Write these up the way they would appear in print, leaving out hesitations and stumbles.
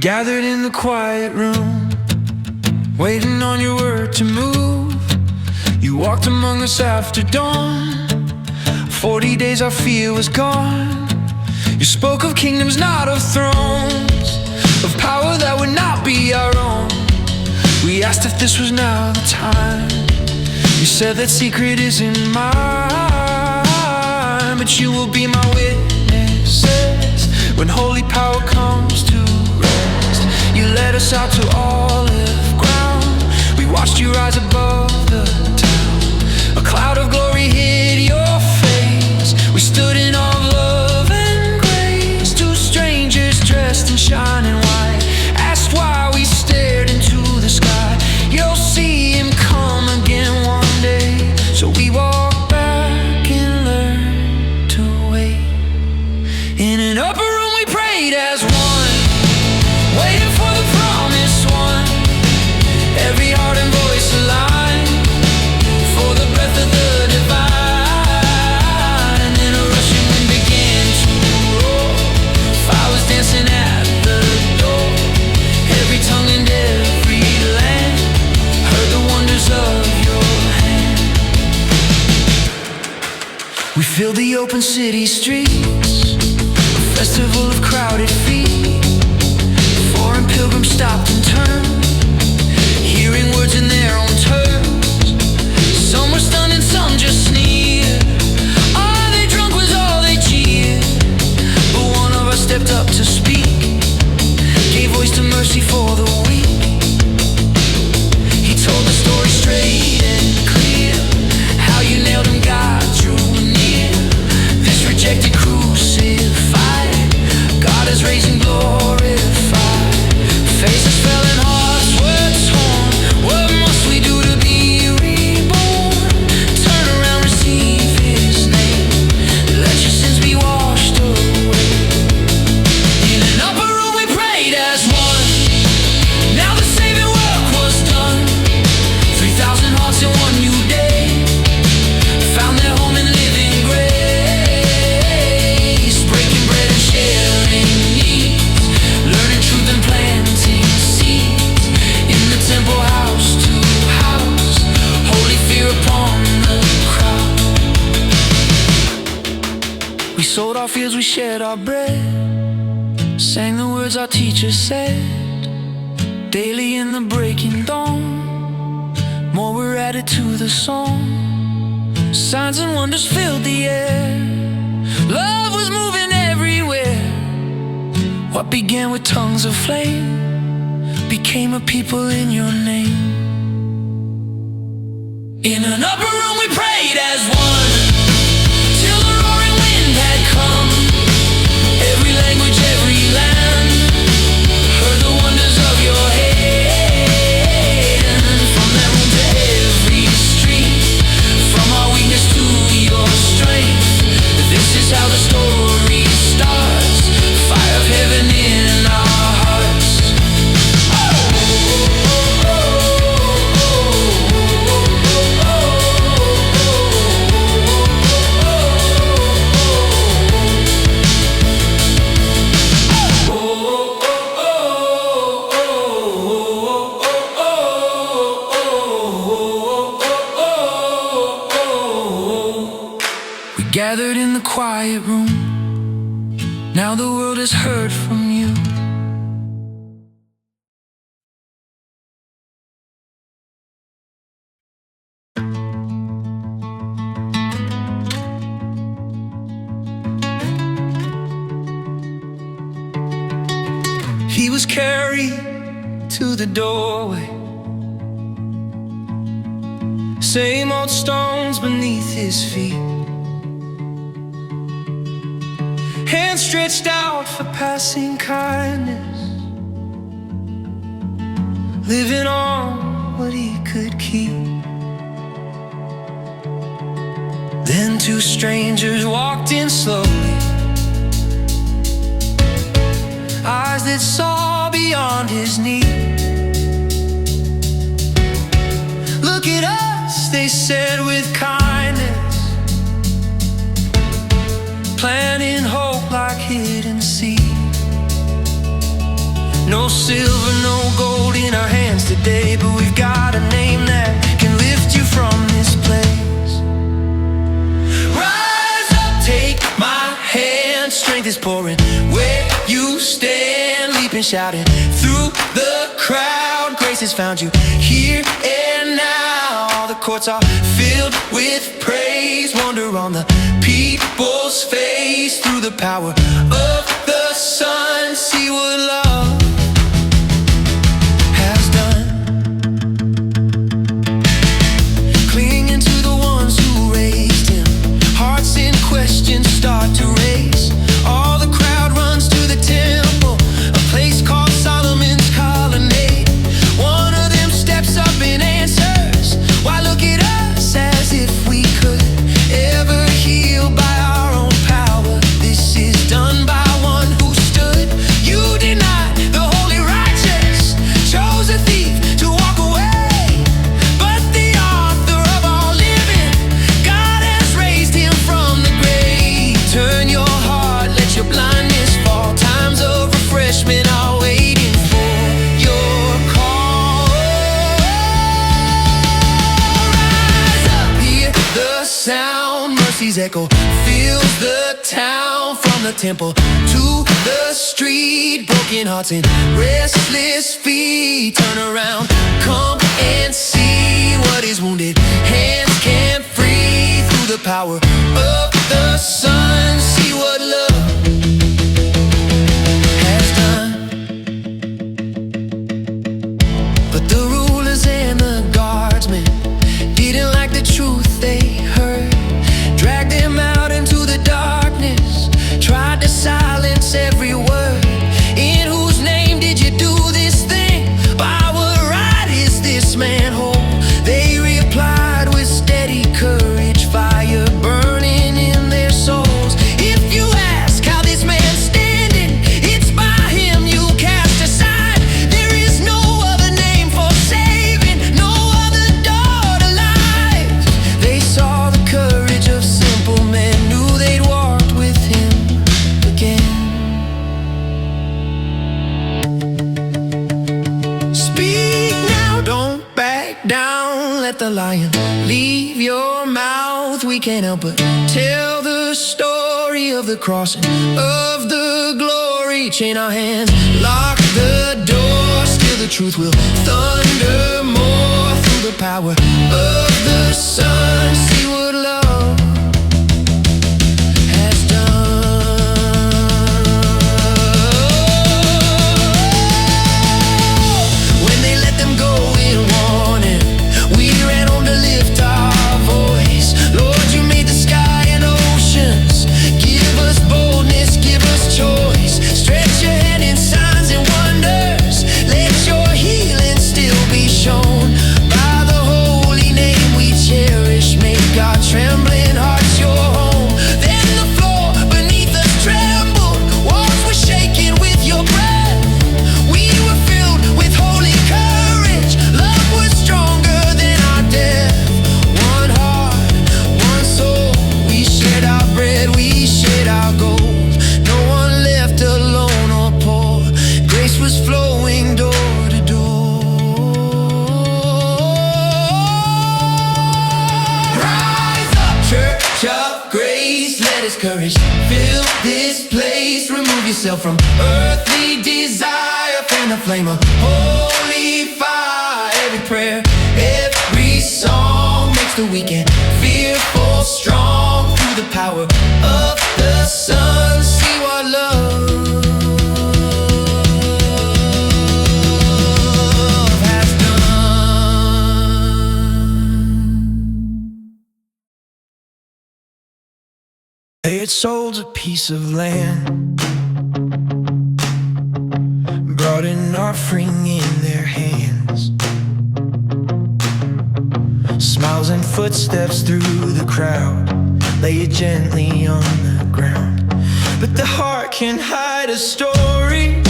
Gathered in the quiet room, waiting on your word to move. You walked among us after dawn. 40 days our fear was gone. You spoke of kingdoms, not of thrones, of power that would not be our own. We asked if this was now the time. You said that secret isn't mine, but you will be my witnesses when holy power comes to rest. You led us out to olive ground. We watched you rise above the town. A cloud of glory hid your face. We stood in awe of love and grace. Two strangers dressed in shining white asked why we stared into the sky. You'll see him come again one day. So we walked back and learned to wait. In an upper room we prayed as one, waiting for the promised one. Every heart and voice aligned for the breath of the divine. And a rushing wind began to roar. Fire was dancing at the door. Every tongue and every land heard the wonders of your hand. We filled the open city streets, a festival of crowded feet. Foreign pilgrims stopped and turned, hearing words in their own terms. Some were stunned and some just sneered. All they drunk was all they cheered. But one of us stepped up to speak, gave voice to mercy for the weak. He told the story straight and clear, how you nailed him, God drew near. This rejected crucified, God is raising glorified. Faces fell and hearts were torn. What must we do to be reborn? Turn around, receive his name. Let your sins be washed away. In an upper room we prayed as one. Now the saving work was done. 3,000 hearts in one new day found their home in living grace. Breaking bread and sharing needs, learning truth and planting seeds. In the temple, house to house, holy fear upon the crowd. We sold our fields, we shared our bread, sang the words our teacher said. Daily in the breaking dawn, more were added to the song. Signs and wonders filled the air. Love was moving everywhere. What began with tongues of flame became a people in your name. In an upper room we prayed as one, till the roaring wind had come. Every language, every land heard the wonders of your hand. From that room to every street, from our weakness to your strength, this is how the story starts. Fire of heaven in our hearts. We gathered in the quiet room. Now the world has heard from you. He was carried to the doorway, same old stones beneath his feet. Hands stretched out for passing kindness, living on what he could keep. Then two strangers walked in slowly, eyes that saw beyond his need. Look at us, they said with kindness, planting hope like hidden seed. No silver, no gold in our hands today, but we've got a name that can lift you from this place. Rise up, take my hand. Strength is pouring where you stand, leaping, shouting through the crowd. Grace has found you here and now. All the courts are filled with praise. Wonder on the people's face. Through the power of the Son, see what love has done. Clinging to the ones who raised him, hearts in question start to raise. All the crowd runs to the temple, a place called Solomon's colonnade. One of them steps up and answers, why look at us as if we could ever heal by our own power? This is done by one who stood. You denied the holy righteous, chose a thief to walk away, but the author of all living, God has raised him from the grave. Turn your heart, let your blindness fall. Times of refreshment are waiting for your call. Rise up, hear the sound, mercy's echo fills the town. From the temple to the street, broken hearts and restless feet. Turn around, come and see what is wounded hands can't free. Through the power of the Son, see what love has done. But the rulers and the guardsmen didn't like the truth they heard, dragged them out into the darkness, tried to silence every word. In whose name did you do this thing? By what right is this man whole? They replied with steady courage, fire burning in their souls. If you ask how this man's standing, it's by him you cast aside. There is no other name for saving, no other door to life. They saw the courage of simple men, knew they'd walked with him again. Speak now, don't back down. Let the lion leave your mouth. We can't help but tell the story of the crossing of the glory. Chain our hands, lock the door. Still the truth will thunder more. Through the power of the Son, see what love has done. When they let them go in warning, we ran home to lift our voice. Lord, you made the sky and oceans. Give us boldness, give us choice. Stretch your hand in signs and wonders. Let your healing still be shown. By the holy name we cherish, make our trembling hearts your home. Then the floor beneath us trembled, walls were shaken with your breath. We were filled with holy courage, love was stronger than our death. One heart, one soul, we shared our bread, we shared our gold. No one left alone or poor, grace was flowing door to door. Rise up, church of grace, let his courage fill this place. Remove yourself from earthly desire, fan the flame of holy fire. Every prayer, every song makes the weak and fearful strong. Through the power of the Son, see what love has done. They had sold a piece of land, brought an offering in their hands. Smiles and footsteps through the crowd, lay it gently on the ground. But the heart can hide a story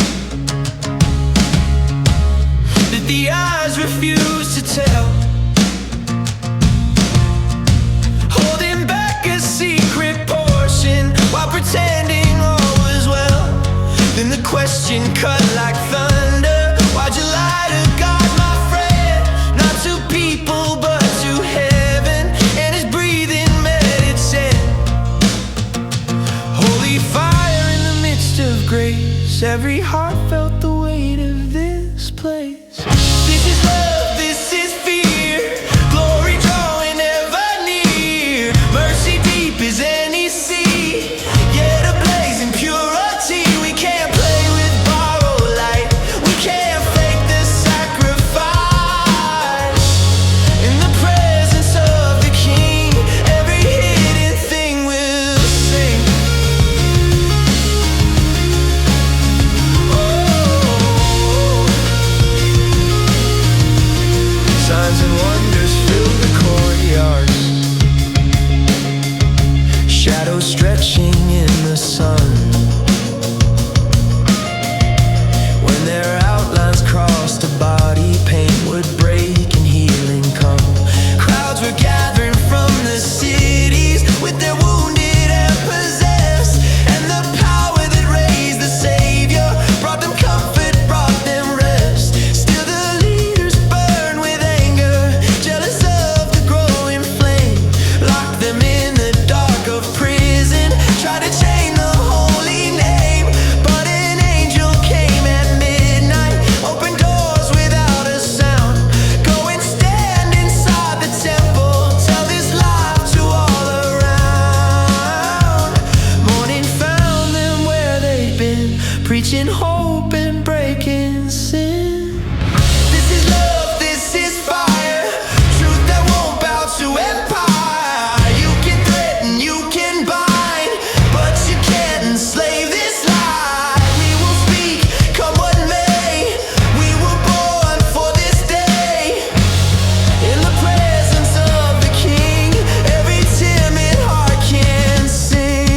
that the eyes refuse to tell, holding back a secret portion while pretending all was well. Then the question cut like thunder, to God, my friend, not to people but to heaven, and his breathing medicine. Holy fire in the midst of grace, every heart felt the weight of this place. This is love, this is fear, glory drawing ever near, mercy deep as any sea, yet ablaze in purity. We can't play with borrowed light, we can't fake the sacrifice. In the presence of the King, every hidden thing will sing. Signs and wonders fill the courtyards, shadows stretching in the sun. When their outlines crossed, a body pain would break and healing come. Crowds were gathering from the cities with their wounded and possessed, and the power that raised the Savior brought them comfort, brought them rest. Still the leaders burn with anger, jealous of the growing flame, locked them in the dark of prison, tried to chain the holy name. But an angel came at midnight, opened doors without a sound. Go and stand inside the temple, tell this life to all around. Morning found them where they'd been, preaching hope and breaking sin. This is love, this is fire, truth that won't bow to empire. You can threaten, you can bind, but you can't enslave this life. We will speak, come what may, we were born for this day. In the presence of the King, every timid heart can sing.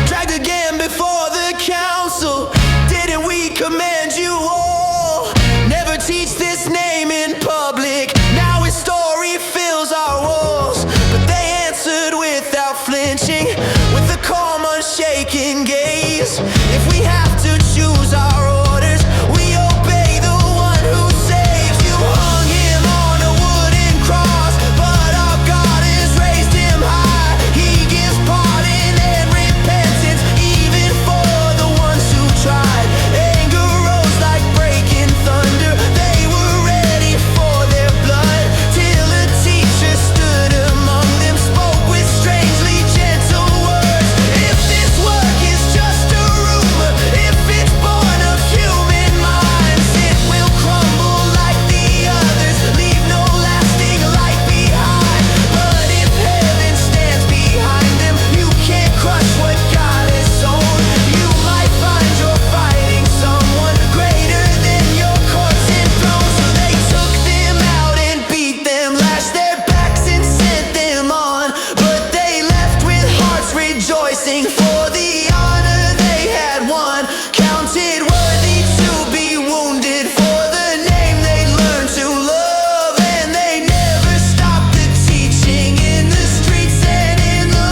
Dragged again before the council, didn't we command you all? Never teach this name in public, now his story fills our walls. But they answered without flinching, with a calm, unshaken gaze. If we have to choose our orders, we obey the one who saves. You hung him on a wooden cross, but our God has raised him high. He gives pardon and repentance, even for the ones who tried. Anger rose like breaking thunder, they were ready for their blood, till a teacher stood among them, spoke with strangely gentle words. If this work is just a rumor, if it's born of human minds, it will crumble like the others, leave no lasting light behind. But if heaven stands behind them, you can't crush what God has sown. You might find you're fighting someone greater than your courts and thrones. So they took them out and beat them, lashed their backs and sent them on. But they left with hearts rejoicing for the honor they had won. Counted worthy to be wounded for the name they learned to love. And they never stopped the teaching in the streets and in the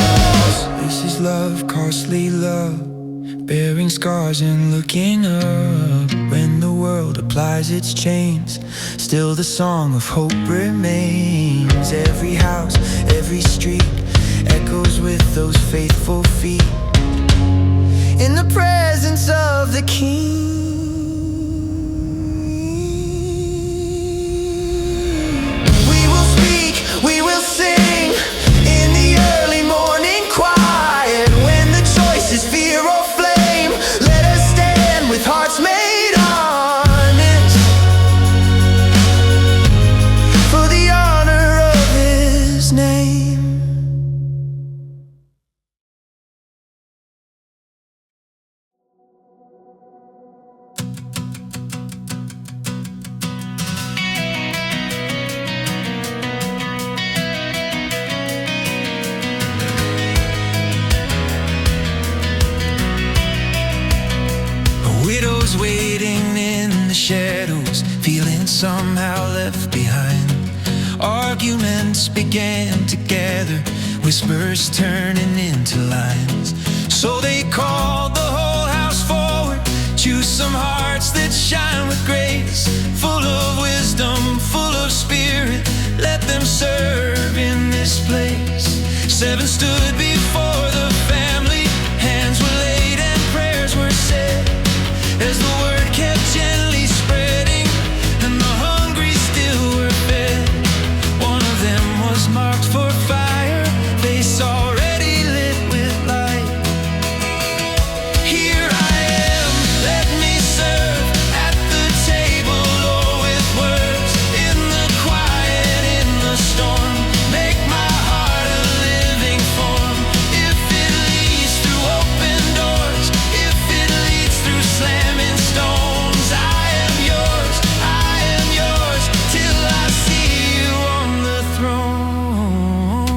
halls. This is love, costly love, bearing scars and looking up. When the world applies its chains, still the song of hope remains. Every house, every street echoes with those faithful feet. In the presence of the King, we will speak, we will sing in the early morning quiet. When the choice is fear or flame, let us stand with hearts made honest, for the honor of his name. Widows waiting in the shadows, feeling somehow left behind. Arguments began to gather whispers turning into lines. So they called the whole house forward, choose some hearts that shine with grace, full of wisdom, full of spirit, let them serve in this place. 7 stood before the family, hands were laid and prayers were said, as the word kept gently spreading and the hungry still were fed. One of them was marked for fire, face already lit with light. Here I am, let me serve at the table, Lord, with words in the quiet, in the storm. Make my heart a living form. If it leads through open doors, if it leads through slamming stones, I am yours, till I see you on the throne.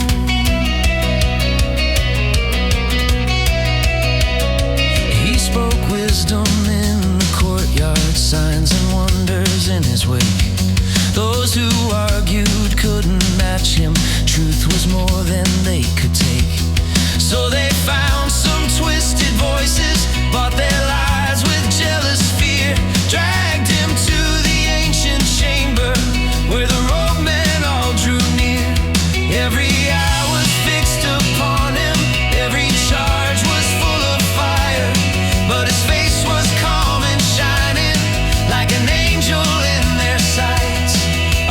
He spoke wisdom in the courtyard, signs and wonders in his wake. Those who argued couldn't match him, truth was more than they could take. So they found some twisted voices, bought their lives with jealous fear, dragged him to the ancient chamber where the ropemen all drew near. Every eye was fixed upon him, every charge was full of fire, but his face was calm and shining like an angel in their sight.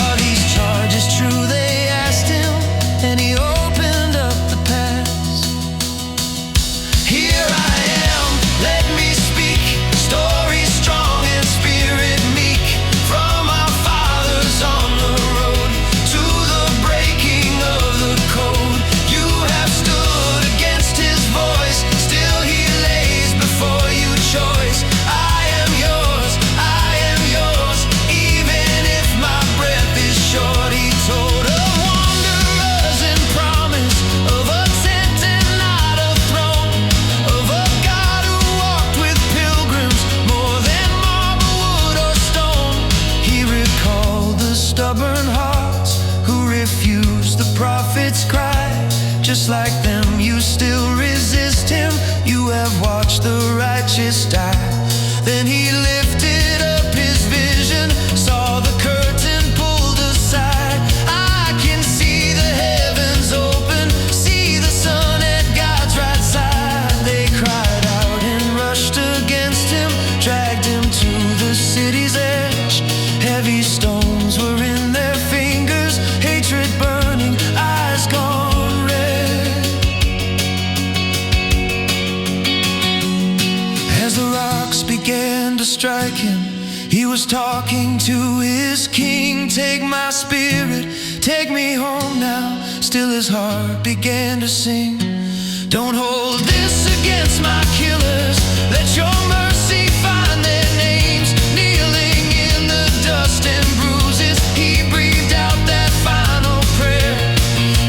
Are these charges true, they asked him, and he opened up the past. Here I am, let me speak, story strong and spirit meek, from our fathers on the road to the breaking of the code. You have stood against his voice, still he lays before you choice. I am yours, even if my breath is short. He told of wanderers and promise, of a tent and not a throne, of a God who walked with pilgrims more than marble, wood or stone. He recalled the stubborn hearts who refused the prophet's cry. Just like them, you still resist him, you have watched the righteous die. Then he lifted up his vision, saw the curtain pulled aside. I can see the heavens open, see the sun at God's right side. They cried out and rushed against him, dragged him to the city's edge. Heavy stones were in their fingers, hatred burning, eyes gone red. As the rocks began to strike him, he was talking to his king. Take my spirit, take me home now. Still his heart began to sing. Don't hold this against my killers, let your mercy find their names. Kneeling in the dust and bruises, he breathed out that final prayer.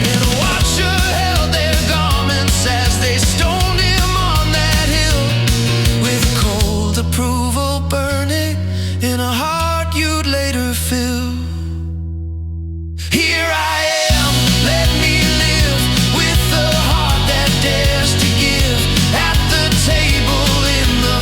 And a watcher held their garments as they stoned him on that hill, with cold approval burning in a heart you'd later fill. Here I am, let me live with the heart that dares to give, at the table in the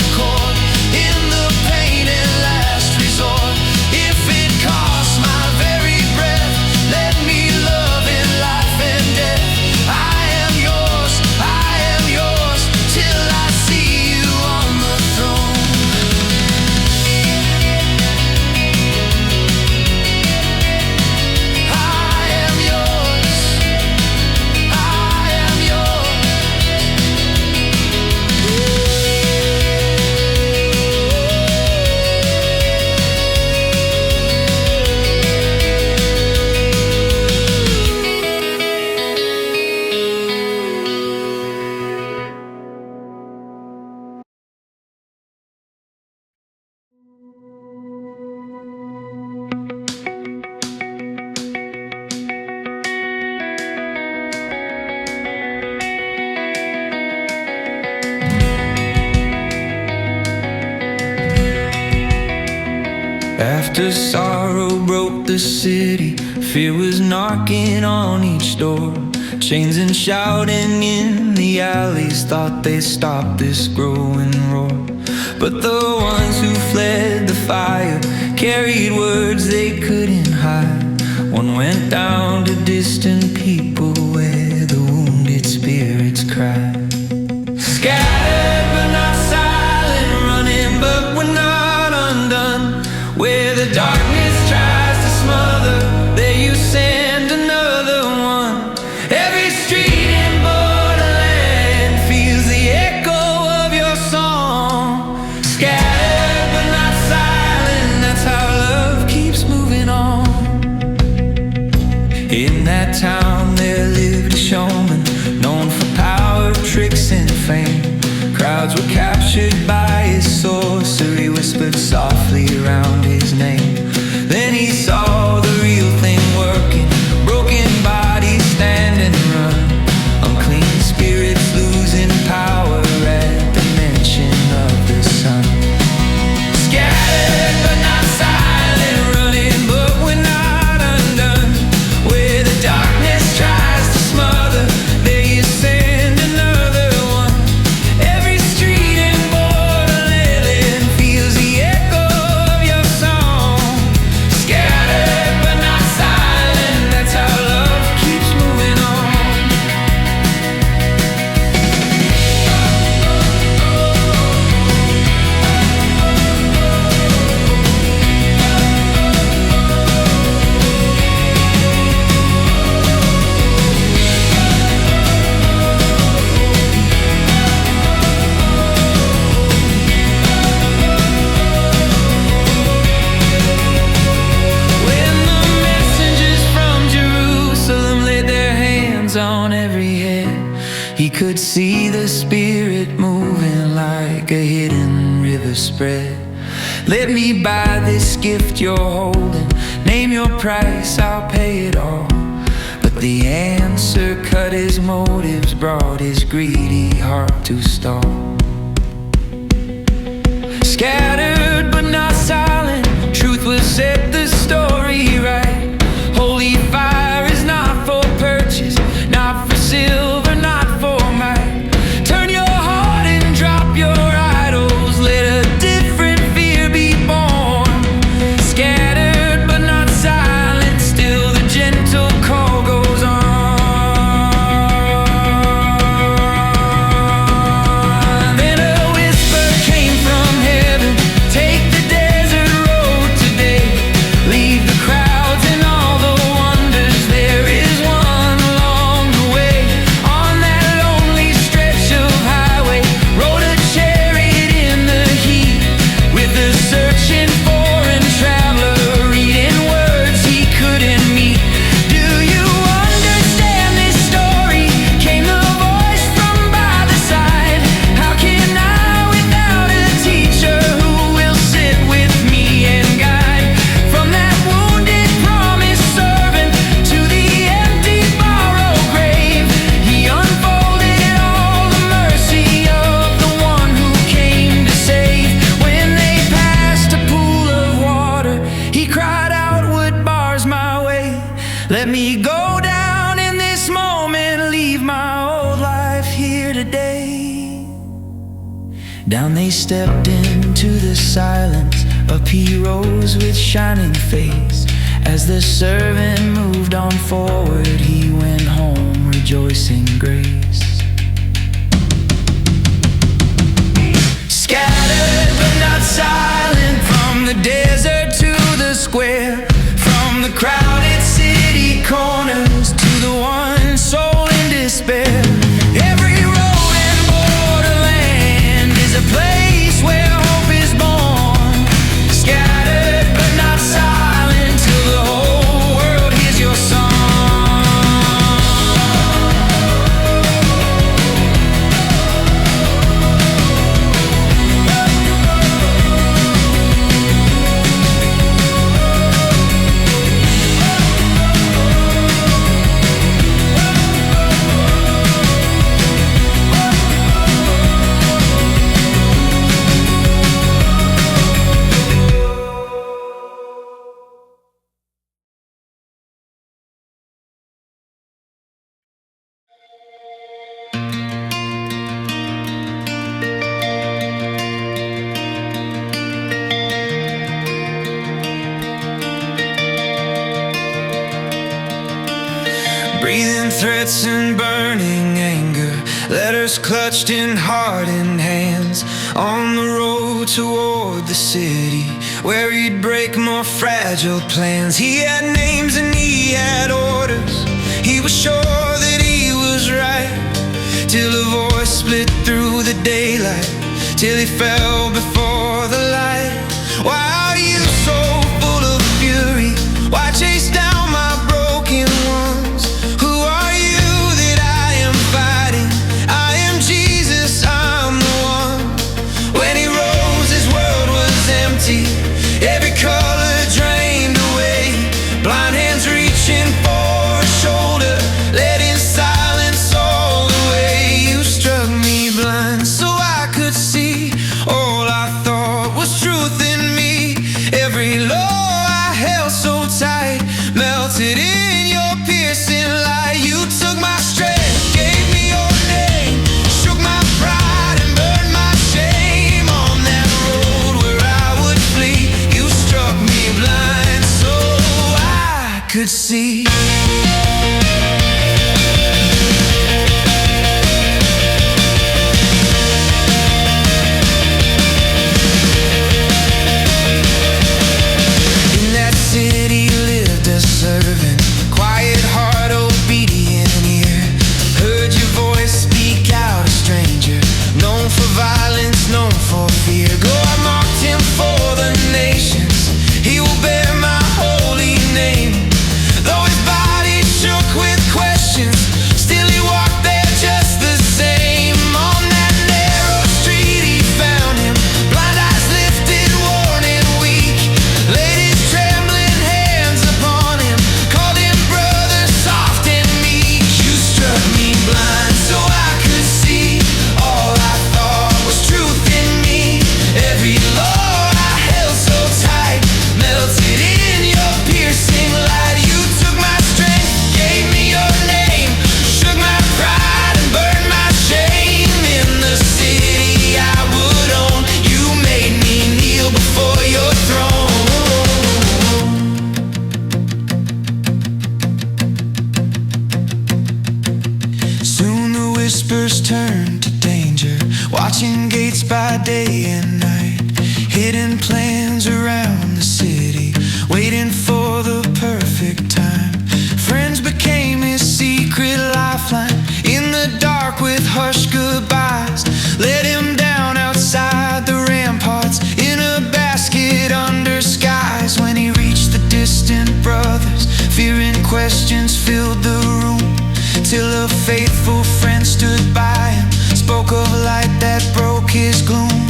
after sorrow broke the city, fear was knocking on each door. Chains and shouting in the alleys thought they stopped this growing roar. But the ones who fled the fire carried words they couldn't hide. One went down to distant people where the wounded spirits cried. Scattered but not silent, running but we're not undone. Where the darkness tries to smother, there you send another one. Every street in borderland feels the echo of your song. Scattered but not silent, that's how love keeps moving on. In that town there lived a showman, known for power, tricks, and fame. Crowds were captured by his sorcery, whispered softly around his name. Then he saw the real thing working, broken bodies stand and run, unclean spirits losing power at the mention of the sun. Scattered but not silent, running but we're not undone. Where the darkness tries to smother, there you send another one. Every street in borderland feels the echo of your song. Scattered but not silent, that's how love keeps moving on. When the messengers from Jerusalem laid their hands on every head, he could see the Spirit moving like a hidden river spread. Let me buy this gift you're holding, name your price, I'll pay it all. But the answer cut his motives, brought his greedy heart to stall. Scattered but not silent, truth will set the story right. Holy fire is not for purchase, not for silver, not for might. Turn your heart and drop your idols, let a different fear be born. Scattered but not silent, still the gentle call goes on. Then a whisper came from heaven, take the desert road today. Leave the crowds and all the wonders, there is one along the way. On that lonely stretch of highway, rode a chariot in the heat, with a searching foreign traveler, reading words he couldn't meet. Do you understand this story? Came the voice from by the side. How can I without a teacher who will sit with me and guide? From that wounded promised servant to the empty borrowed grave, he unfolded all the mercy of the one who came to save. When they passed a pool of water, he cried out, "What bars my way? Let me go down in this moment, leave my old life here today." Down they stepped into the silence, up he rose with shining face. As the servant moved on forward, he went home rejoicing grace. Scattered but not silent, from the desert to the square, from the crowded city corners to the one soul in despair. Every road and borderland is a place where hope is born. Scattered but not silent, till the whole world hears your song. breathing threats and burning anger, letters clutched in hardened hands, on the road toward the city where he'd break more fragile plans. He had names and he had orders, he was sure that he was right, till a voice split through the daylight, till he fell before the light. Why are you so full of fury? Why chase down my broken ones? Who are you that I am fighting? I am Jesus, I'm the one. When he rose, his world was empty, every color drained away, blind hands reaching for a shoulder, led in silence all the way. You struck me blind so I could see all I thought was truth in me. Every law I held so tight melted in your piercing light. You took my strength, gave me your name, shook my pride and burned my shame. On that road where I would flee, you struck me blind so I could see. Whispers turn to danger, watching gates by day and night, hidden plans around the city, waiting for the perfect time. Friends became his secret lifeline, in the dark with hushed goodbyes, let him down outside the ramparts, in a basket under skies. When he reached the distant brothers, fear and questions filled the room, till a faithful friend stood by him, spoke of light that broke his gloom.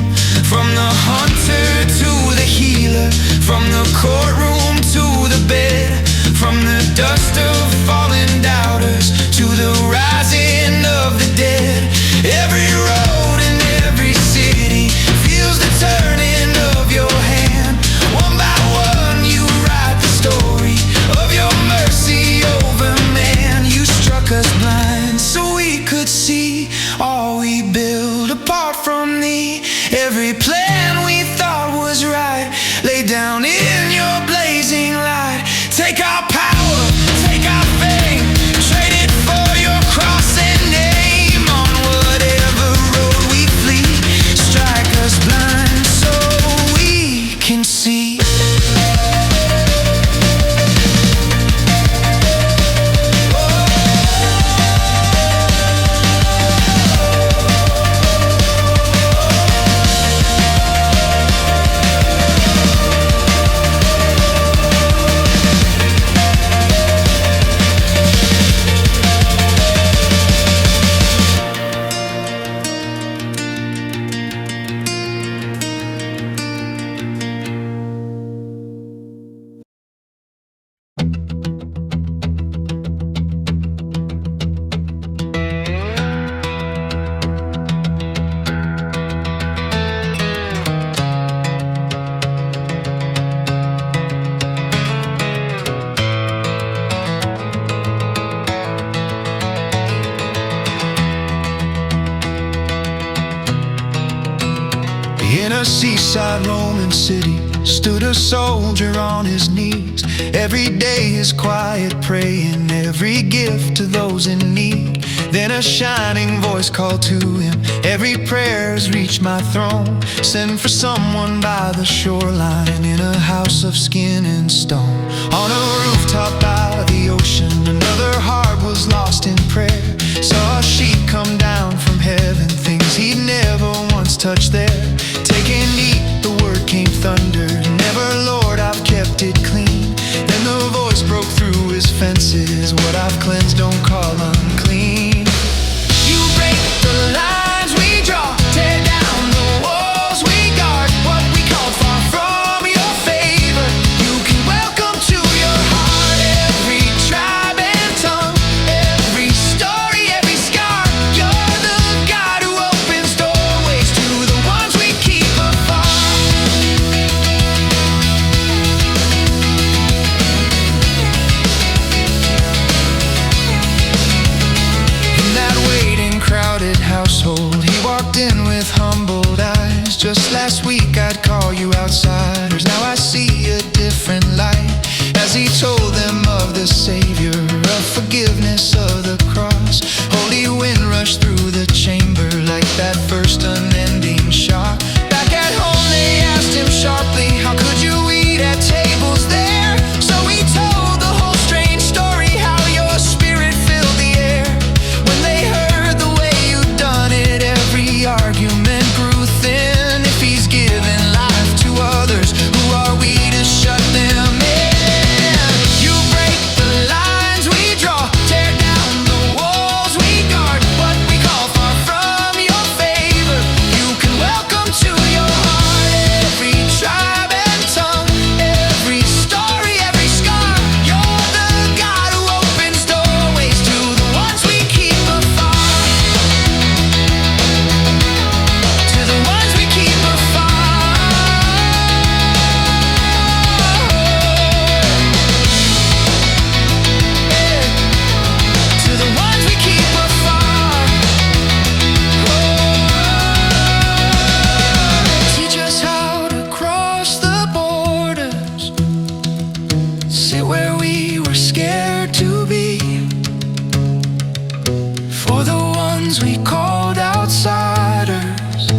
From the hunter to the healer, from the courtroom to the bed, from the dust of fallen doubters to the rising of the dead. Every road and every city feels the turning of your hand. One by one you write the story of your mercy over man. You struck us blind so we could see all we build apart from thee. Every plan we thought was right laid down in your blazing light. Take our power, take our fame, trade it for your cross and name. On whatever road we flee, strike us blind so we can see. In a seaside Roman city, stood a soldier on his knees. Every day his quiet praying, every gift to those in need. Then a shining voice called to him, every prayer's reached my throne. Send for someone by the shoreline, in a house of skin and stone. On a rooftop by the ocean, another heart was lost in prayer. Saw a sheep come down from heaven, things he'd never once touched there. Take and eat, the word came thunder. Never, Lord, I've kept it clean. Then the voice broke through his fences, what I've cleansed don't call unclean. You break the lines we draw, tear down the walls we guard. What we called far from your favor, you can welcome to your heart. Every tribe and tongue, every story, every scar. You're the God who opens doorways to the ones we keep afar. In that waiting, crowded household, he walked in with humbled eyes. Just last week I'd call you outsiders, now I see a different light. As he told them of the Savior, of forgiveness of the cross. Holy wind rushed through the chamber like that first unending shock. Back at home they asked him sharply, how could you eat at tables there? So he told the whole strange story, how your spirit filled the air. When they heard the way you'd done it, every argument grew thin. If he's given life to others, who are we to shut them in? You break the lines we draw, tear down the walls we guard. What we call far from your favor, you can welcome to your heart. Every tribe and tongue, every story, every scar. You're the God who opens doorways to the ones we keep afar. To the ones we keep afar. To the ones we keep afar. Teach us how to cross the borders, sit where we were scared to be. For the ones we called outsiders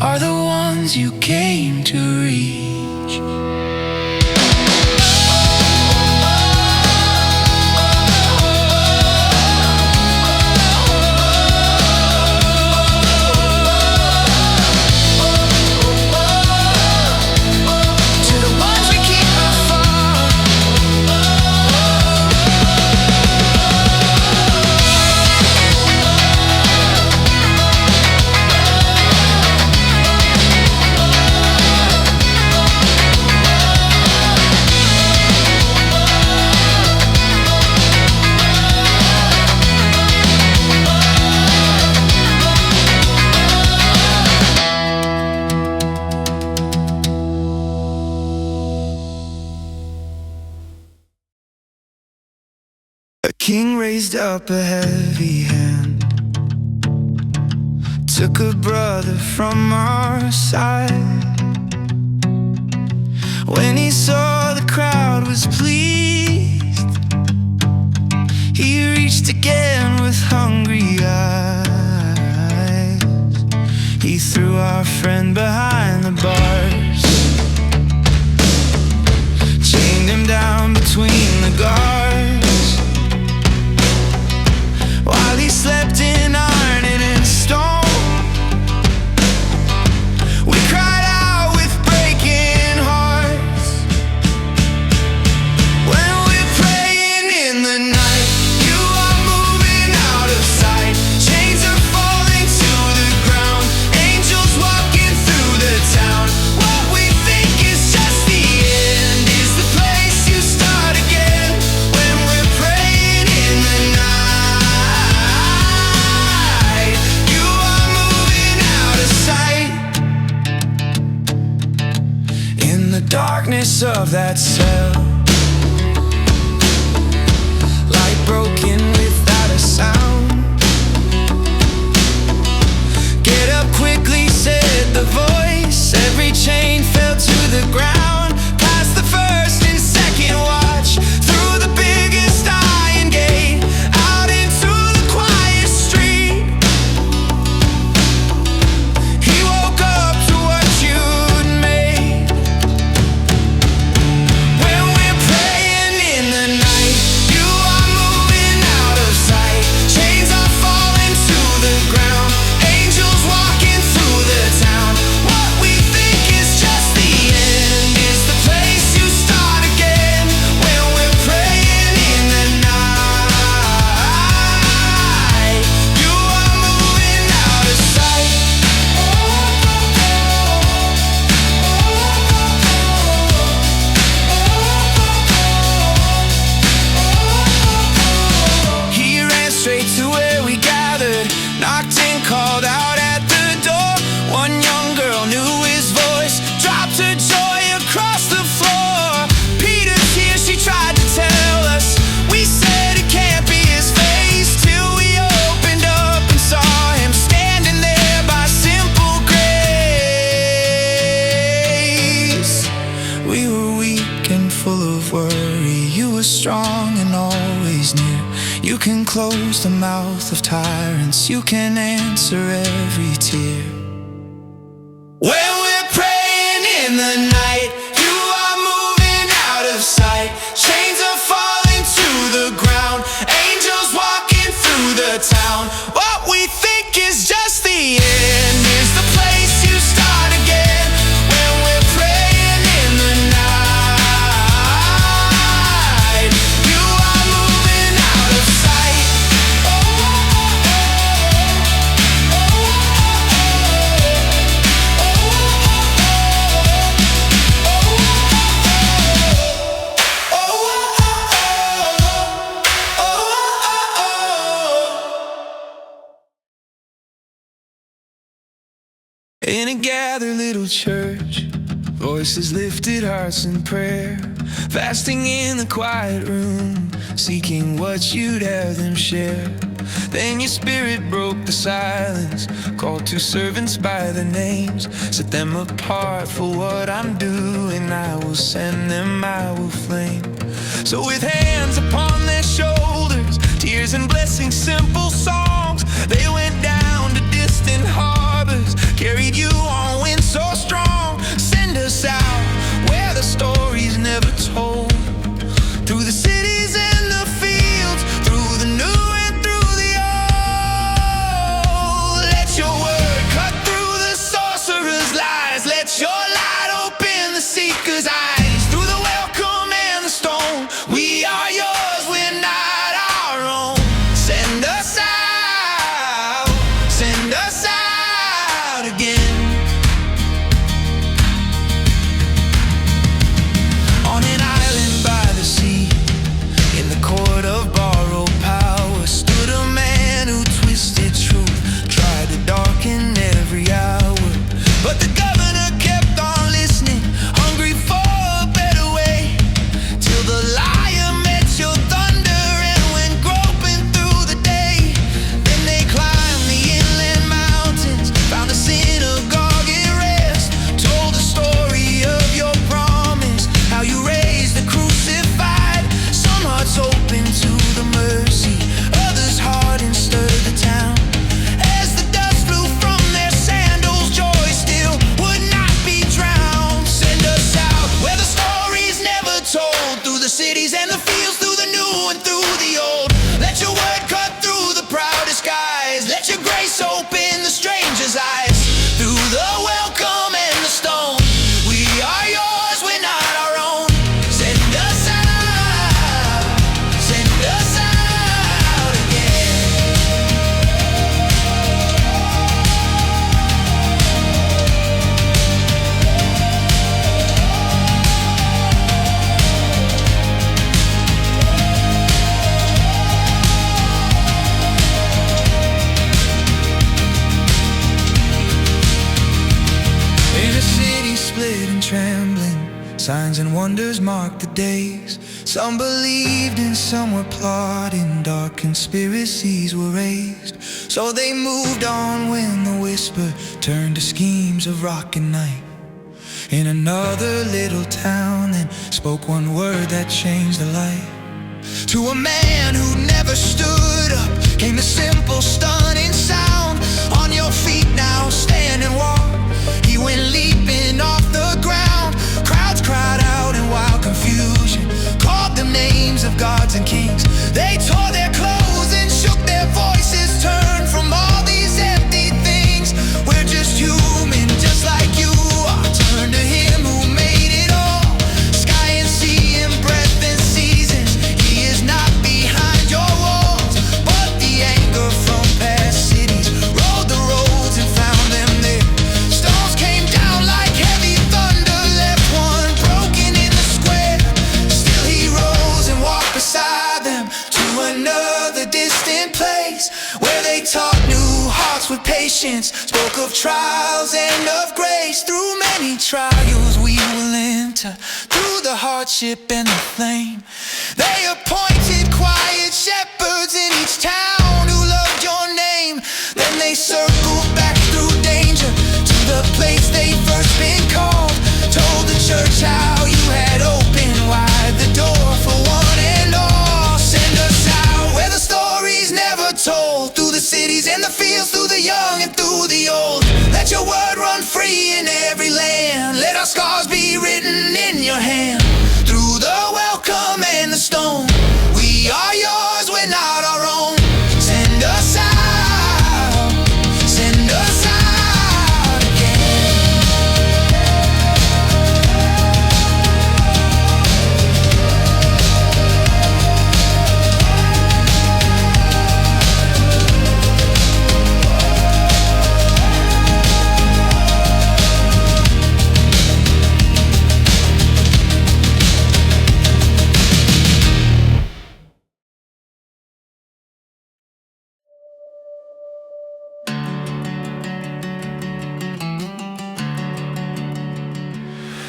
are the ones you came to reach. To the ones we keep afar. A king raised up a heavy hand, took a brother from our side. When he saw the crowd was pleased, he reached again with hungry eyes. He threw our friend behind the bars, chained him down between the guards. While he slept in iron and stone, we cried out with breaking hearts. When we're praying in the night, you are moving out of sight. Chains are falling to the ground, angels walking through the town. What we think is just the end is the place you start again. When we're praying in the night, you are moving out of sight. In the darkness of that cell, light broken without a sound. Get up quickly, said the voice. Every chain fell to straight to where we gathered, knocked and called out at the door. One young girl knew his voice, dropped her joy across the floor. Peter's here, she tried to tell us. We said it can't be his face, till we opened up and saw him standing there by simple grace. We were weak and full of worry, you were strong and always near. You can close the mouth of tyrants, you can answer every tear. When we're praying in the night, you are moving out of sight. Chains are falling to the ground, angels walking through the town. What we think is just the end is the place you start again. When we're praying in the night, you are moving out of sight. In a gathered little church, voices lifted, hearts in prayer, fasting in the quiet room, seeking what you'd have them share. Then your spirit broke the silence, called two servants by their names, set them apart for what I'm doing. I will send them, I will flame. So with hands upon their shoulders, tears and blessings, simple songs, they went down to distant harbors, carried you on wind so strong. Send us out where the story's never told, through the cities and the fields, through the new and through the old. Let your word cut through the sorcerer's lies, let your light open the seeker's eyes. Through the welcome and the stone, we are yours, we're not our own. Send us out, send us out again. On an island by the sea, in the court of borrowed power, stood a man who twisted truth, tried to darken every hour. But the governor kept on listening, hungry for a better way, till the liar met your thunder and went groping through the day. Then they climbed the inland mountains, found a synagogue at rest, told the story of your promise, how you raised the crucified. Some hearts open to the mercy, others hardened, stirred the town. As the dust flew from their sandals, joy still would not be drowned. Send us out where the story's never told, through the cities and the fields, through the new and through the old. Let your word cut through the proudest skies, let your grace open the stranger's eyes. Through the welcome and the stone, we are yours, we're not our own. Send us out, send us out again. In a city split and trembling, signs and wonders marked the days. Some believed and some were plotting, dark conspiracies were raised. So they moved on when the whisper turned to schemes of rock and night. In another little town, then spoke one word that changed the light. To a man who never stood up came the simple, stunning sound. On your feet now, stand and walk. He went leaping off the ground. Crowds cried out in wild confusion, called them names of gods and kings. They tore their clothes and shook their voices, turned from all these empty things. We're just human, just like you are. Turn to him who made it all, sky and sea and breath and seasons. He is not behind your walls. place where they taught new hearts with patience, spoke of trials and of grace. Through many trials we will enter, through the hardship and the flame. They appointed quiet shepherds in each town who loved your name. Then they circled back through danger to the place they first been called. Told the church how you had opened wide the door for one and all. Send us out where the story's never told, through the cities and the fields, through the young and through the old. Let your word run free in every land. Let our scars be written in your hand. Through the welcome and the stone, we are yours, we're not our own. Send us out, send us out again.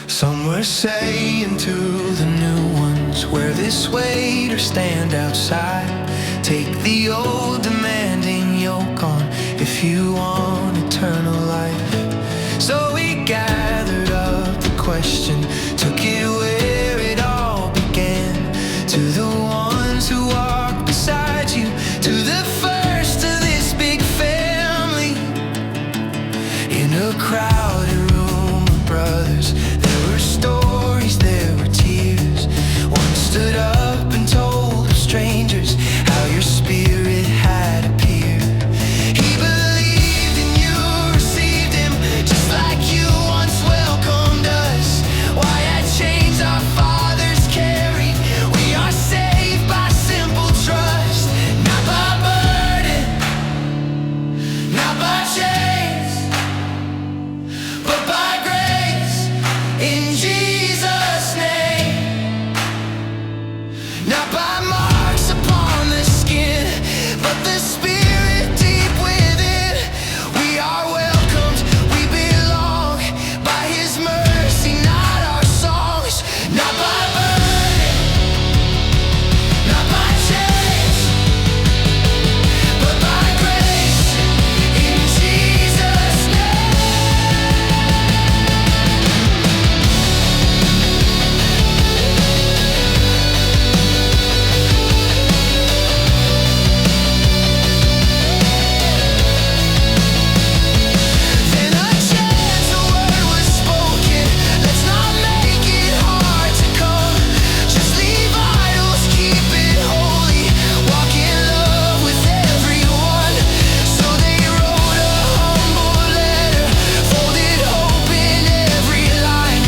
Some were saying to the new ones, wear this weight or stand outside. Take the old demanding yoke on if you want eternal life. So we gathered up the question, took it where it all began. To the ones who walk beside you, to the first of this big family. In a crowded room of brothers, stories, there were tears. One stood up and told the strangers how your spirit had appeared. He believed and you received him, just like you once welcomed us. Why had chains our fathers carried? We are saved by simple trust, not by burden, not by chains, but by grace in Jesus' name. Not by marks upon the skin, but the spirit deep within. We are welcomed, we belong, by his mercy, not our songs. Not by burden, not by chains, but by grace in Jesus' name. Then a gentle word was spoken, let's not make it hard to come. Just leave idols, keep it holy, walk in love with everyone. So they wrote a humble letter, folded hope in every line.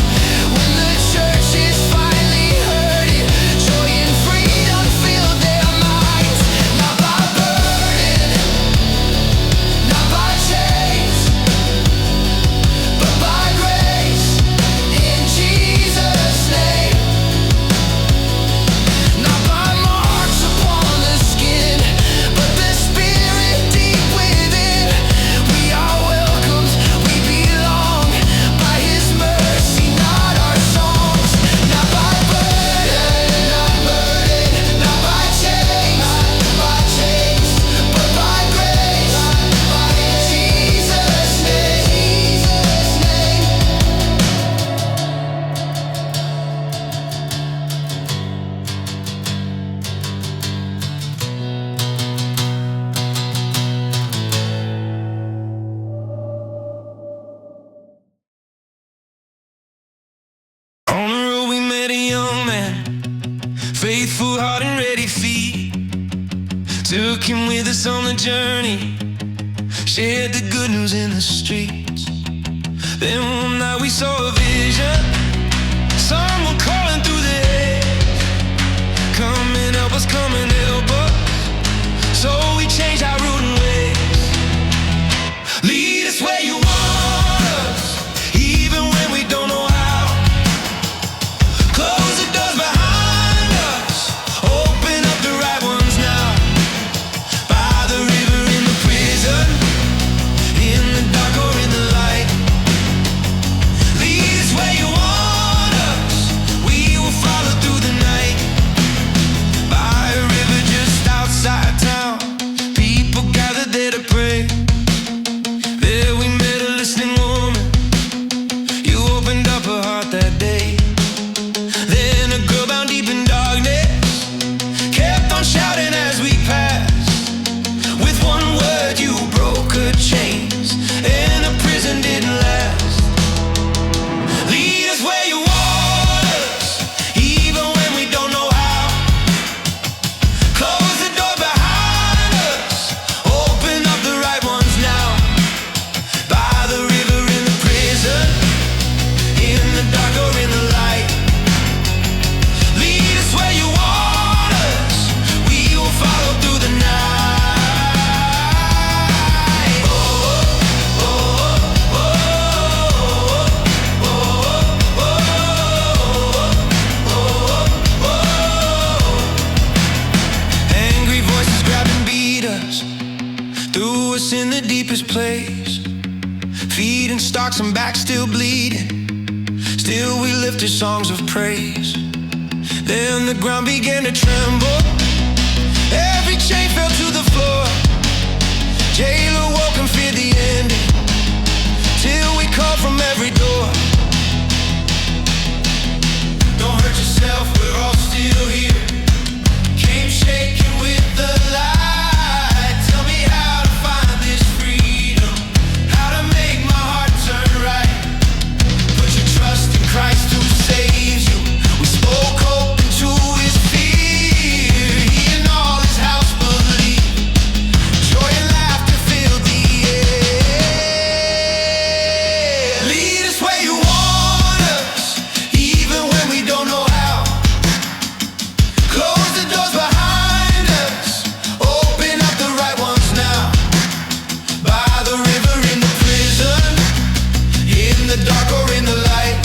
When the churches finally heard it, joy and freedom filled their minds. Not by burden, not by chains, but by grace in Jesus' name. Not by marks upon the skin, but the spirit deep within. We are welcomed, we belong, by his mercy, not our songs. Not by burden, not by chains, but by grace in Jesus' name. On the road we met a young man, faithful heart and ready feet. Took him with us on the journey, shared the good news in the streets. Then one night we saw a vision, someone calling through the air. Come and help us, come and help us. So we changed our route and ways. Lead us where you want us, even when we don't know how. Close the doors behind us, open up the right ones now. By the river us in the deepest place, feeding stocks and backs still bleeding. Still we lifted songs of praise. Then the ground began to tremble, every chain fell to the floor. Jailer woke and feared the ending, till we called from every door. Don't hurt yourself, we're all still here. Came shaking with the light. Tell me how to find this freedom, how to make my heart turn right. Put your trust in Christ who saves you. We spoke hope into his fear. He and all his house believed. Joy and laughter filled the air. Lead us where you want us, even when we don't know how. Close the doors behind us, open up the right ones now. By the river, in the prison, in the dark or in the light.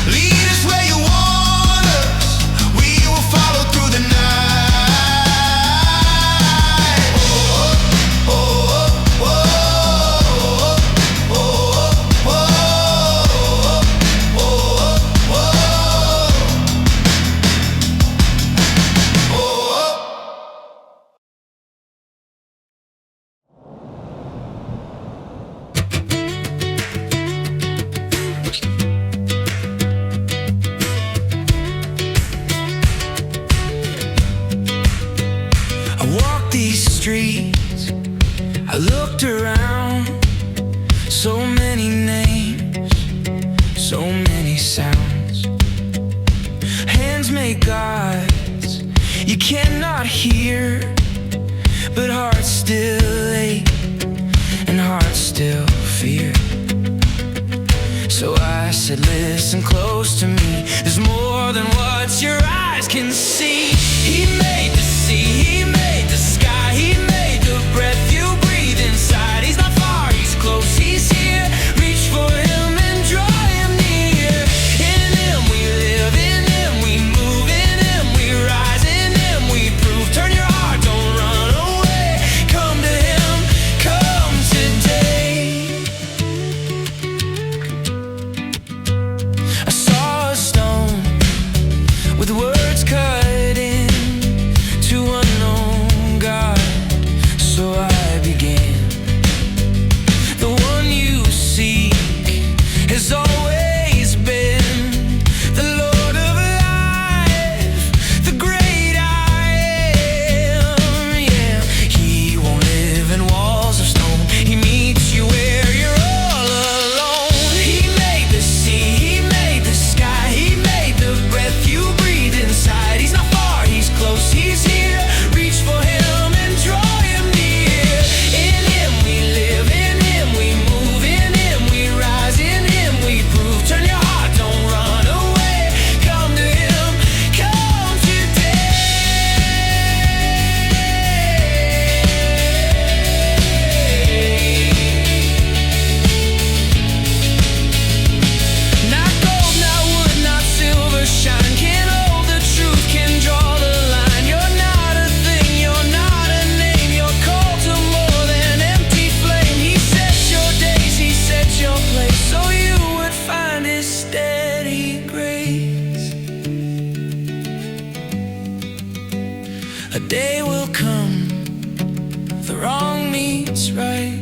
Lead us where you want us, we will follow through the night. Oh, oh, oh, oh, oh, oh, oh, oh, oh, oh. I walked these streets, I looked around. So many names, so many sounds. Hands make gods you cannot hear, but hearts still ache and hearts still fear. So I said, listen close to me, there's more than what your eyes can see. He made the sea, he made the sky, he made the breath you breathe inside. He's not far, he's close, he's here. Reach for him and draw him near. In him we live, in him we move, in him we rise, in him we prove. Turn your heart, don't run away. Come to him, come today. I saw a stone with words cut in to unknown God. So I began. The one you seek has always been the Lord of life, the great I am. Yeah, he won't live in walls of stone. He meets you where you're all alone. He made the sea, he made the sky, he made the breath you breathe inside. He's not far, he's close, he's here. Reach for him and draw him near. In him we live, in him we move, in him we rise, in him we prove. Turn your heart, don't run away. Come to him, come today. Not gold, not wood, not silver shine can hold the truth, can draw the line. You're not a thing, you're not a name. You're called to more than empty flame. He set your days, he set your place, so you would find his steady grace. A day will come, the wrong meets right.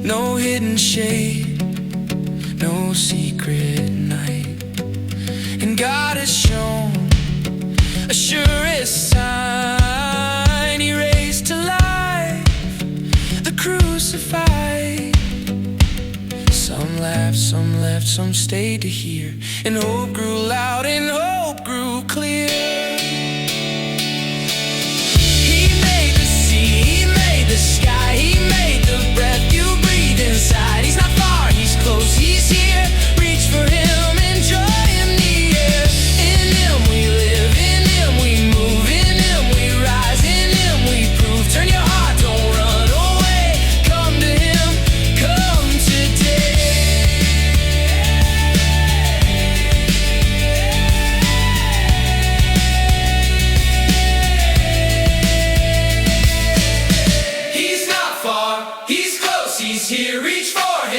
No hidden shade, no secret night. And God has shown a surest sign. He raised to life the crucified. Some laughed, some left, some stayed to hear. And hope grew loud and hope grew clear. He made the sea, he made the sky, he made the breath you breathe inside. He's not far, he's close, he's here. Reach for him and draw him near. In him we live, in him we move, in him we rise, in him we prove. Turn your heart, don't run away. Come to him, come today.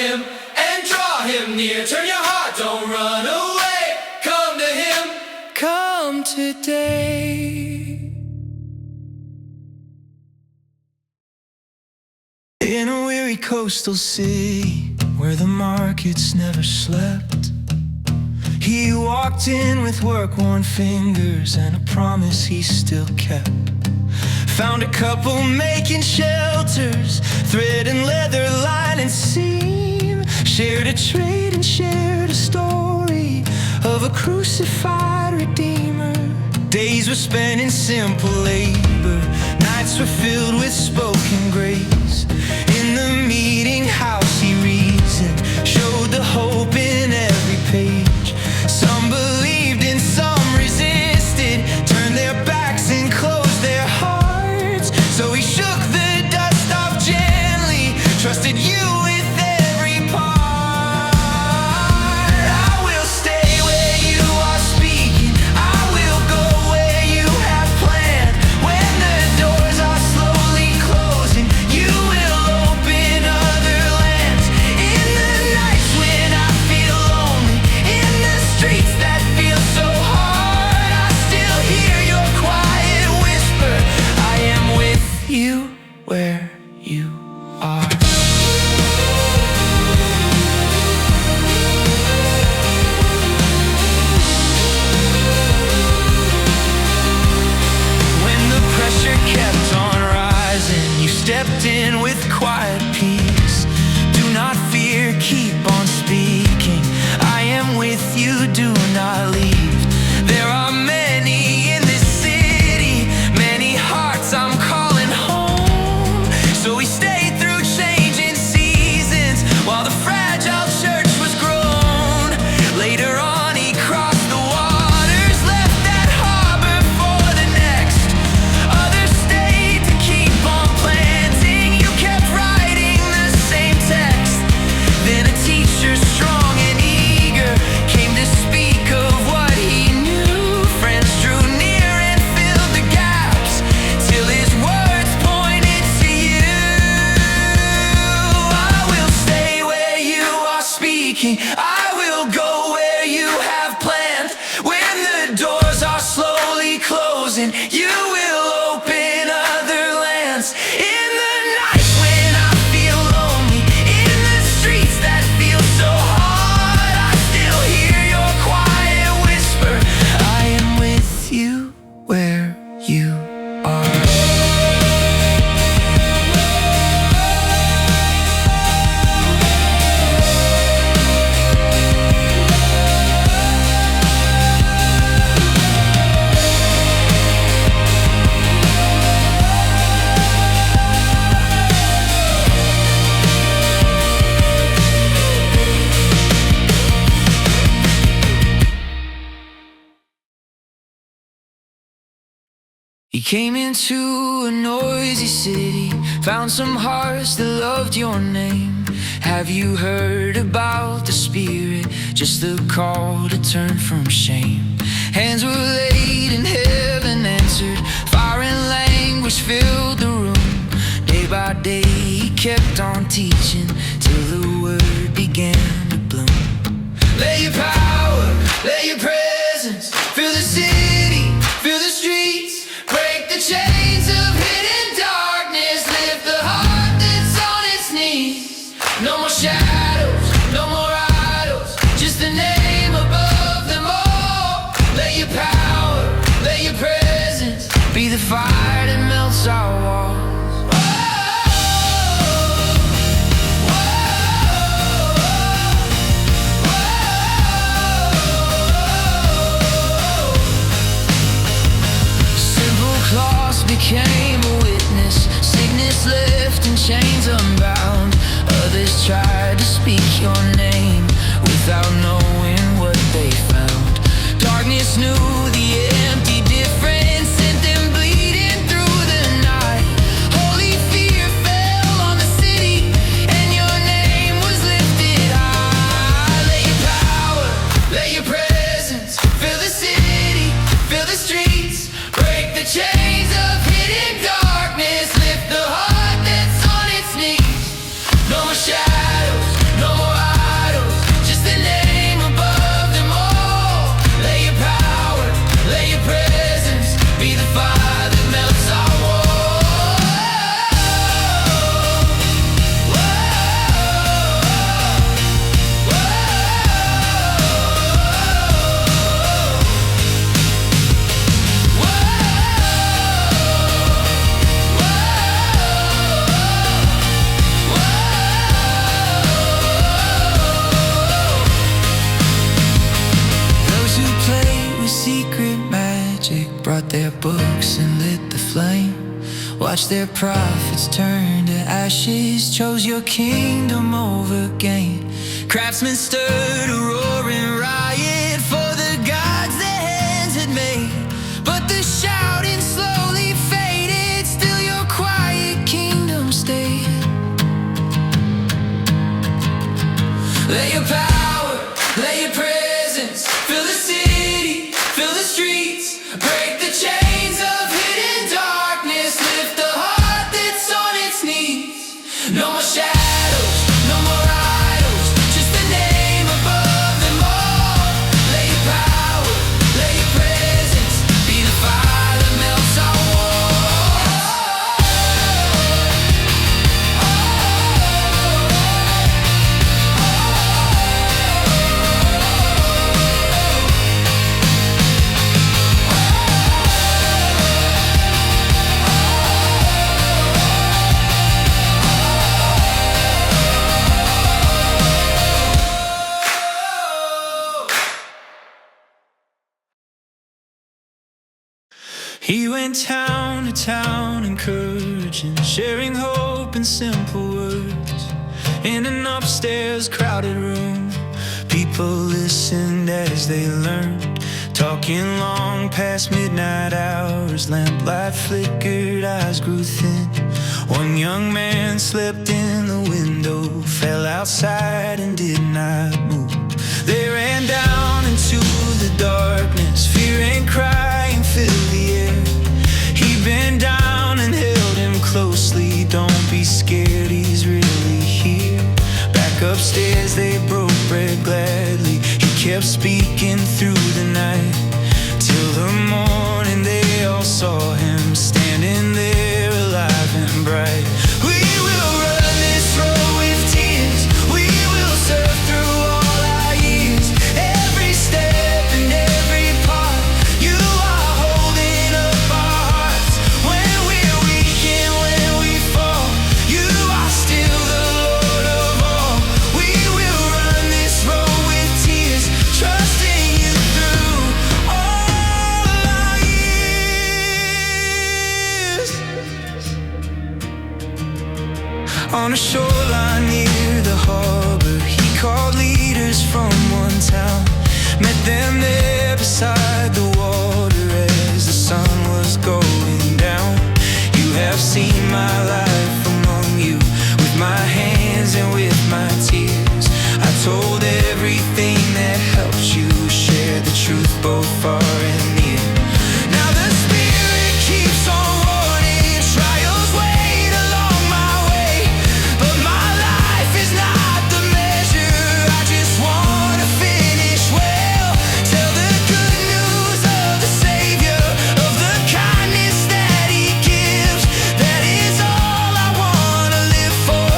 him and draw him near. Turn your heart, don't run away. Come to him, come today. In a weary coastal city where the markets never slept, he walked in with work-worn fingers and a promise he still kept. Found a couple making shelters, thread and leather, line and seam. Shared a trade and shared a story of a crucified redeemer. Days were spent in simple labor, nights were filled with spoken grace. In the meeting house he reasoned, showed the hope in every page. Some believed and some resisted, turned their backs and closed their hearts. So he shook the dust off gently, trusted you with every part. I will stay where you are speaking, I will go where you have planned. When the doors are slowly closing, you will open other lands. In the nights when I feel lonely, in the streets that feel so hard, I still hear your quiet whisper, I am with you where you are. When the pressure kept on rising, you stepped in with quiet peace. Do not fear, keep on speaking, I am with you, do not leave. There are many in this city, many hearts I'm calling home. So we stayed through changing seasons while the fragile church was grown. Later on he crossed the waters, left that harbor for the next. Others stayed to keep on planting, you kept writing the same text. Then a teacher strong and eager came to speak of what he knew. Friends drew near and filled the gaps till his words pointed to you. I will stay where you are speaking, I will go where you have planned. When the doors are slowly closing, you will open other lands. In the nights when I feel lonely, in the streets that feel so hard, I still hear your quiet whisper, I am with you where you are. He came into a noisy city, found some hearts that loved your name. Have you heard about the Spirit? Just the call to turn from shame. Hands were laid and heaven answered, fire and language filled the room. Day by day he kept on teaching till the word began to bloom. Let your power, let your presence fill the city, fill the streets. Break the chains of hidden darkness, lift the heart that's on its knees. No more shadows, no more idols, just the name above them all. Let your power, let your presence be the fire that melts our walls. Watch their prophets turn to ashes, chose your kingdom over gain. Craftsmen stirred a roaring riot for the gods their hands had made. But the shouting slowly faded, still your quiet kingdom stayed. Let your power, let your presence fill the city, fill the streets, break the chains of hidden darkness, lift the heart that's on its knees. No more shadows, no more idols, just the name above them all. Let your power, let your presence be the fire that melts our He went town to town encouraging, sharing hope in simple words. In an upstairs crowded room, people listened as they learned, talking long past midnight hours. Lamplight flickered, eyes grew thin. One young man slept in the window, fell outside and did not move. They ran down into the darkness, fear and crying filled the air. He bent down and held him closely. Don't be scared, he's really here. Back upstairs they broke bread gladly. He kept speaking through the night, till the morning they all saw him standing there alive and bright. We will run this road with tears, we will serve through all our years. Every step and every part, you are holding up our hearts. When we're weak and when we fall, you are still the Lord of all. We will run this road with tears, trusting you through all our years. On a shoreline near the harbor, he called leaders from one town, met them there beside the water as the sun was going down. You have seen my life among you, with my hands and with my tears. I told everything that helps you, share the truth both far and near. Now the Spirit keeps on warning, trials wait along my way, but my life is not the measure. I just wanna finish well, tell the good news of the Savior, of the kindness that He gives. That is all I wanna live for.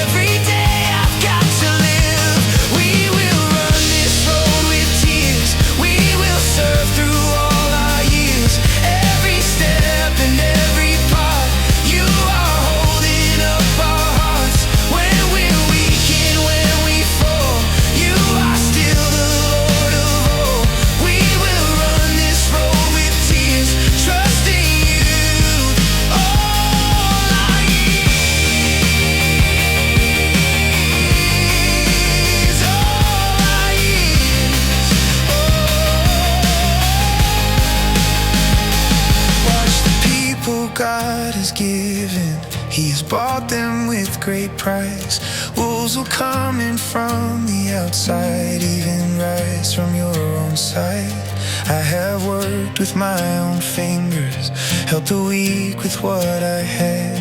Every day I've got to live. We will run this road with tears, we will serve through all our years. Every step and every part, you are holding up our hearts. When we're weak and when we fall, you are still the Lord of all. We will run this road with tears, trusting you all our years, all our years. Watch the people God has given, He has bought them with great price. Wolves will come in from the outside, even rise from your own side. I have worked with my own fingers, helped the weak with what I had.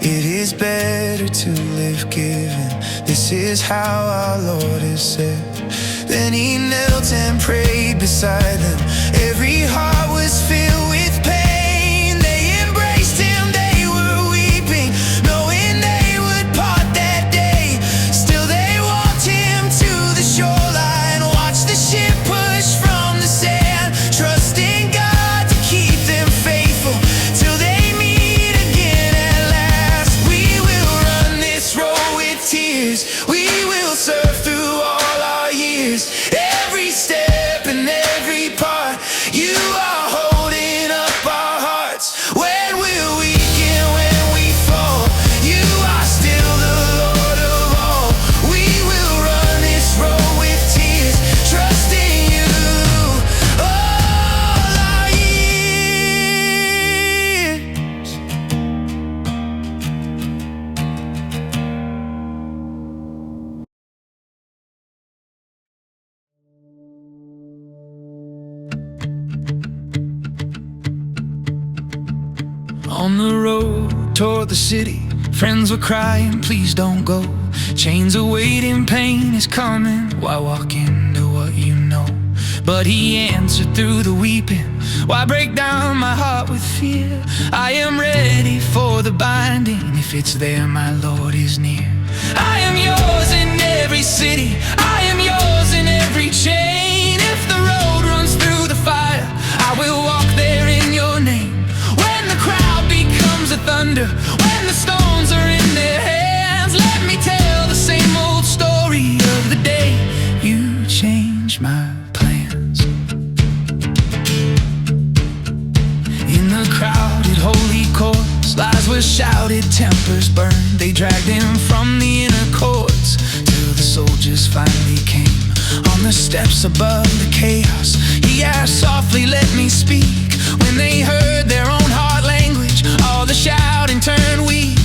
It is better to live given, this is how our Lord has said. Then He knelt and prayed beside them. Every heart was filled with pain. They embraced Him, they were weeping, knowing they would part that day. Still they walked Him to the shoreline, watched the ship push from the sand, trusting God to keep them faithful till they meet again at last. We will run this road with tears, we will serve through all our years. Every step and every part, you are holding toward the city. Friends were crying, please don't go. Chains are waiting, pain is coming. Why walk into what you know? But he answered through the weeping. Why break down my heart with fear? I am ready for the binding. If it's there, my Lord is near. I am yours in every city. I am yours in every chain. If the road runs through the fire, I will walk there in your name. When the crowd becomes a thunder, when the stones are in their hands, let me tell the same old story of the day you changed my plans. In the crowded holy courts, lies were shouted, tempers burned. They dragged him from the inner courts till the soldiers finally came. On the steps above the chaos, he asked softly, let me speak. When they heard their own heart language, all the shouting turned weak.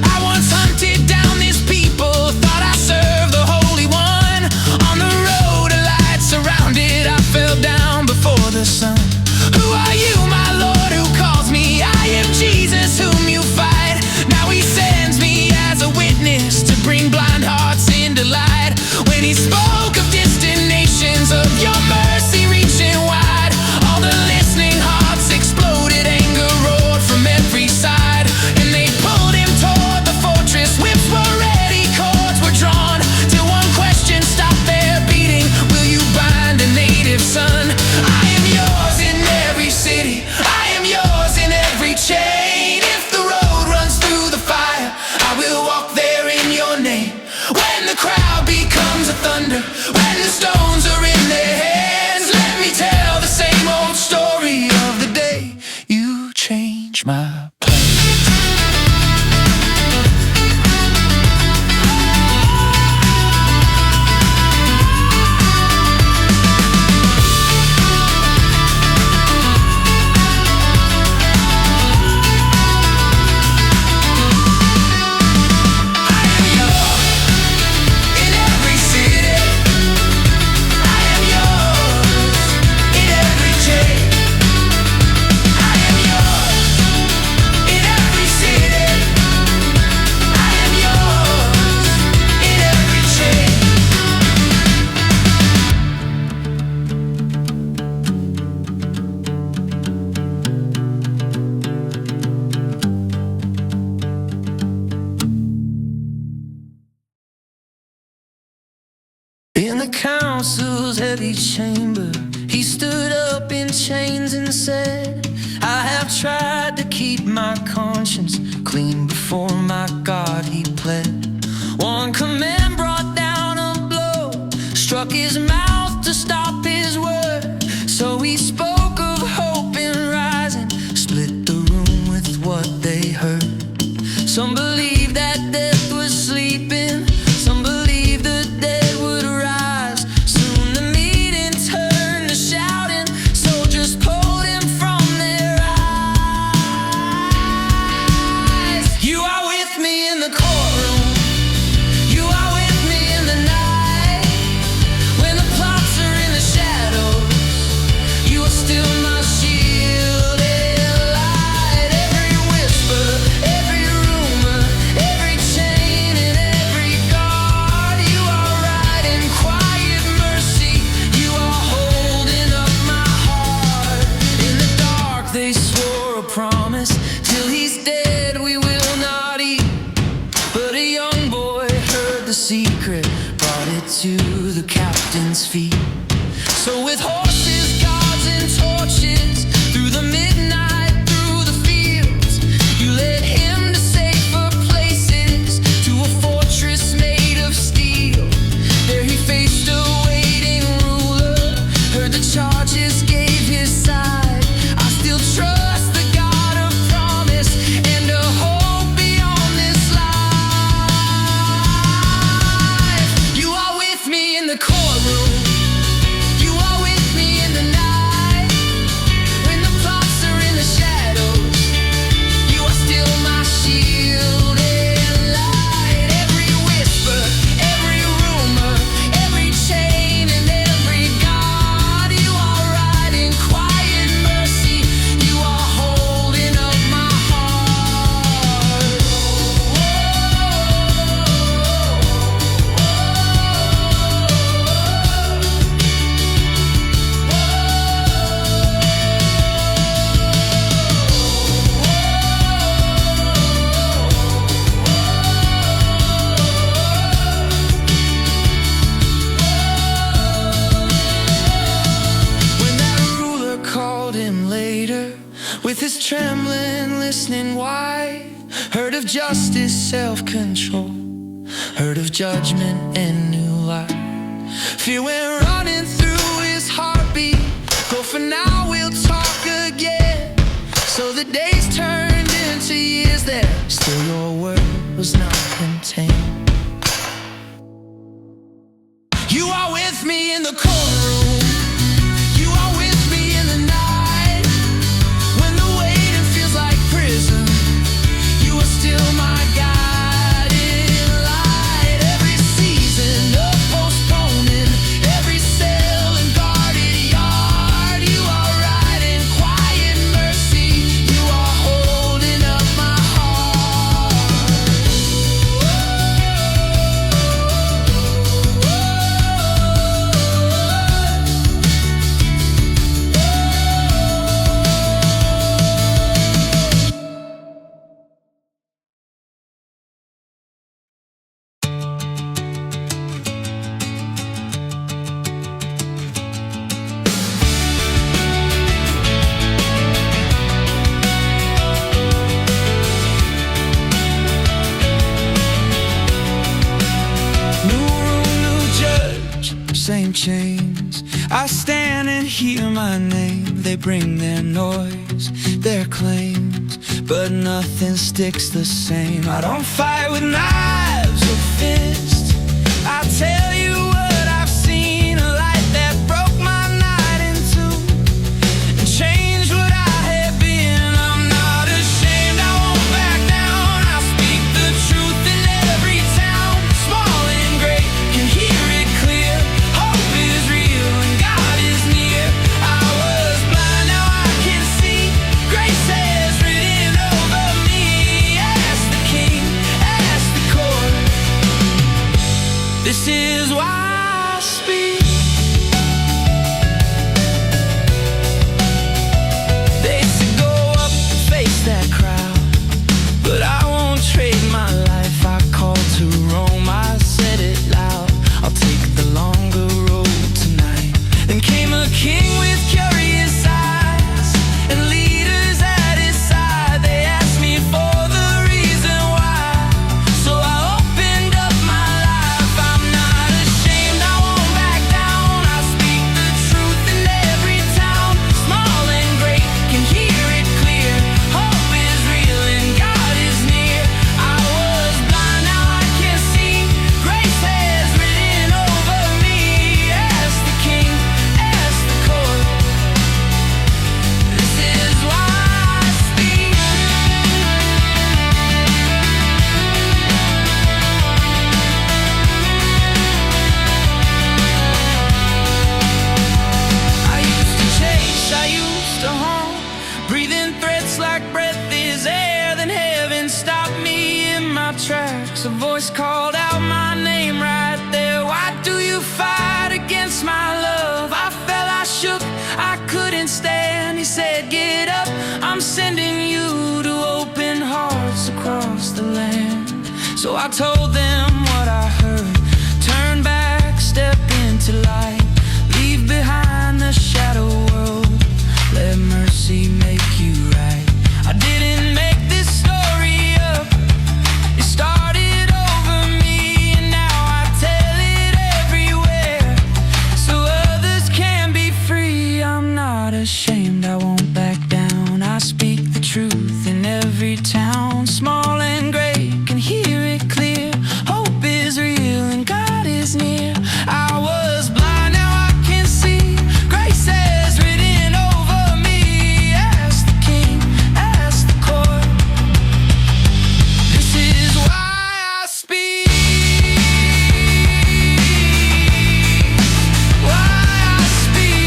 I once hunted down these people, thought I served the Holy One. On the road, a light surrounded, I fell down before the sun. Who are you, my Lord, who calls me? I am Jesus whom you fight. Now he sends me as a witness to bring blind hearts into light. When he spoke of distant nations, of your mercy reaching wide, all the listening hearts exploded, anger roared from every side. And they pulled him toward the fortress, whips were ready, cords were drawn, till one question stopped their beating: will you bind a native son? I am yours in every city, I am yours in every chain. If the road runs through the fire, I will walk there in your name. When the crowd becomes a thunder, when the stones are in their hands, let me tell the same old story of the day you changed my plans. In the council's heavy chamber, he stood up in chains and said, I have tried to keep my conscience clean before my God, he pled. One command brought down a blow, struck his mouth to stop his word. So he spoke of hope and rising, split the room with what they heard. Some believed that death was sleeping, some believed the dead would rise. Soon the meeting turned to shouting, soldiers pulled him from their eyes. You are with me in the courtroom, you are with me in the night. When the plots are in the shadows, you are still my shield and light. Every whisper, every rumor, every chain justice, self-control. Heard of judgment and new life. Fear went running through his heartbeat. But for now we'll talk again. So the days turned into years there. Still your word was not contained. You are with me in the courtroom. You are with me in the night. When the waiting feels like prison, you are still my guiding light. Every season of postponing, every cell and guarded yard, you are right in quiet mercy. You are holding up my heart. Same chains, I stand and hear my name. They bring their noise, their claims, but nothing sticks the same. I don't fight with knives or fists. I tell you what I've seen, a light that broke my night in two and changed what I had been. I'm not ashamed, I won't back down. I speak the truth in every town. Small and great can hear it clear. Hope is real and God is near. I was blind, now I can see. Grace has written over me. Ask the King, ask the court. This is why I speak. They said go up, face that crowd, but I won't trade my life. I called to Rome, I said it loud. I'll take the longer road tonight. Then came a king with curious eyes and leaders at his side. They asked me for the reason why, so I opened up my life. I'm not ashamed, I won't back down. I speak the truth in every town. Small and great can hear it clear. Hope is real and God is near. I was blind, now I can see. Grace has written over me. Ask the King, ask the court. This is why I speak. I used to chase, I used to haunt, breathing threats like breath is air. Then heaven stopped me in my tracks. A voice called out my name right there. Why do you fight against my love? I fell, I shook, I couldn't stand. He said, get up, I'm sending you to open hearts across the land. So I told them what I heard. Turn back, step into light. Leave behind the shadow world. Let mercy make you right. I didn't make this story up. It started over me, and now I tell it everywhere, so others can be free. I'm not ashamed, I won't back down. I speak the truth in every town. Small and great can hear it clear. Hope is real and God is near. I was blind, now I can see. Grace has written over me. Ask the King, ask the court. This is why I speak. Why I speak.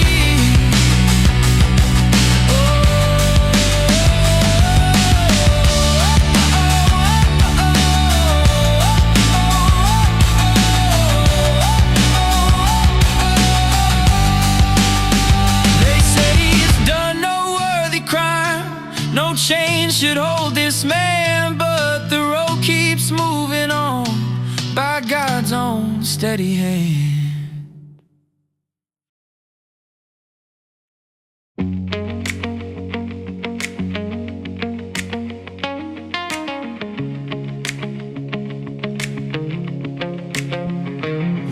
Oh, they say he's done no worthy crime. No chain should hold this man, but the road keeps moving on by God's own steady hand.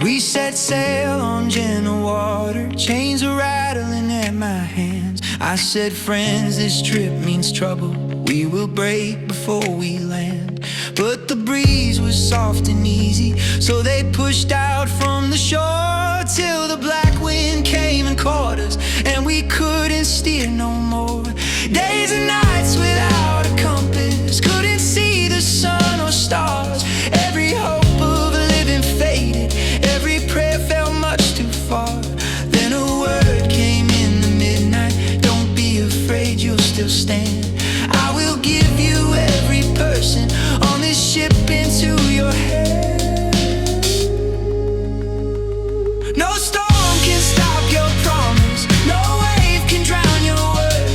We set sail on gentle water, chains are rattling at my hands. I said, friends, this trip means trouble. We will break before we land. But the breeze was soft and easy, so they pushed out from the shore till the black wind came and caught us, and we couldn't steer no more. Days and nights without a compass, couldn't see the sun or stars. Every hope of living faded, every prayer felt much too far. Then a word came in the midnight, don't be afraid, you'll still stand. I will give you every person on this ship into your hand. No storm can stop your promise, no wave can drown your word.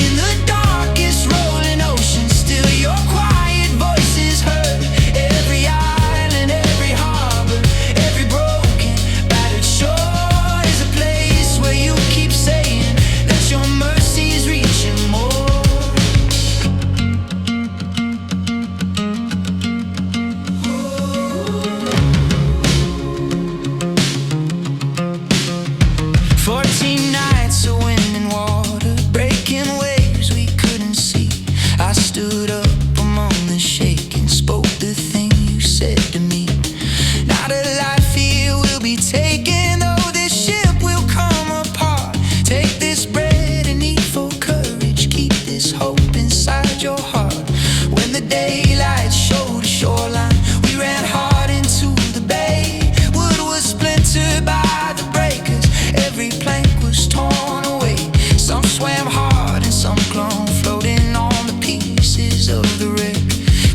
In the darkest rolling ocean, still your quiet voice is heard. Every island, every harbor, every broken, battered shore is a place where you keep saying that your mercy's reaching more. 14 nights of wind and water, breaking waves we couldn't see. I stood up among the shaking, spoke the thing you said to me. Not a life here will be taken, though this ship will come apart. Take this bread and eat for courage, keep this hope inside your heart. When the daylight showed a shoreline, we ran hard into the bay. Wood was splintered by the breakers, every plank was torn away. Some swam hard and some clung, floating on the pieces of the wreck.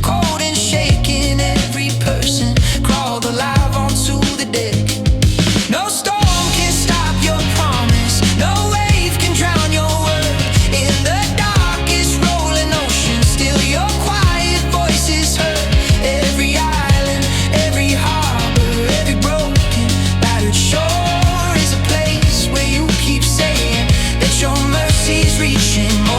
Cold and shaking, every person crawled alive onto the deck. No storm can stop your promise, no wave can drown your word. In the darkest rolling ocean, still your quiet voice is heard. Every island, every harbor, every broken, battered shore is a place where you keep saying that your mercy's reaching more.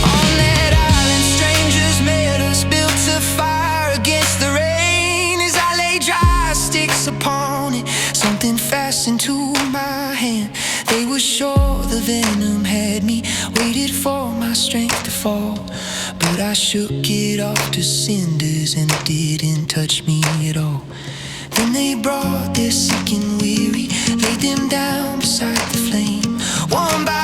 On that island, strangers met us, built a fire against the rain. As I lay dry sticks upon it, something fastened to my hand. They were sure the venom had me, waited for my strength to fall. But I shook it off to cinders and it didn't touch me at all. Then they brought their sick and weary, laid them down beside the flame. One by